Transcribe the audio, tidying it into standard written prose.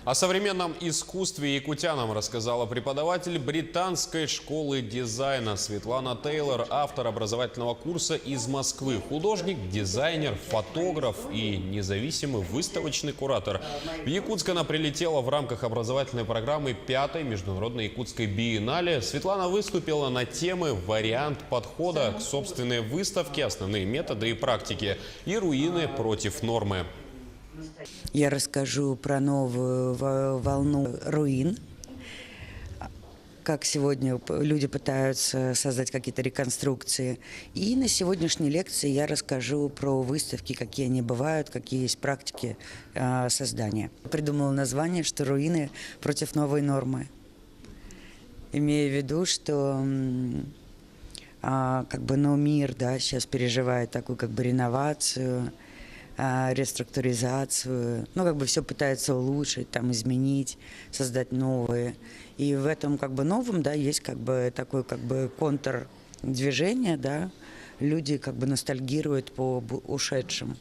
О современном искусстве якутянам рассказала преподаватель британской школы дизайна Светлана Тейлор, автор образовательного курса из Москвы, художник, дизайнер, фотограф и независимый выставочный куратор. В Якутск она прилетела в рамках образовательной программы 5-й международной якутской биеннале. Светлана выступила на темы «Вариант подхода к собственной выставке, основные методы и практики» и «Руины против нормы». Я расскажу про новую волну руин, как сегодня люди пытаются создать какие-то реконструкции. И на сегодняшней лекции я расскажу про выставки, какие они бывают, какие есть практики создания. Придумала название, что «Руины против новой нормы», имея в виду, что мир, сейчас переживает такую реновацию, реструктуризацию, все пытается улучшить, изменить, создать новые. И в этом новом, есть такой контрдвижение, люди ностальгируют по ушедшим.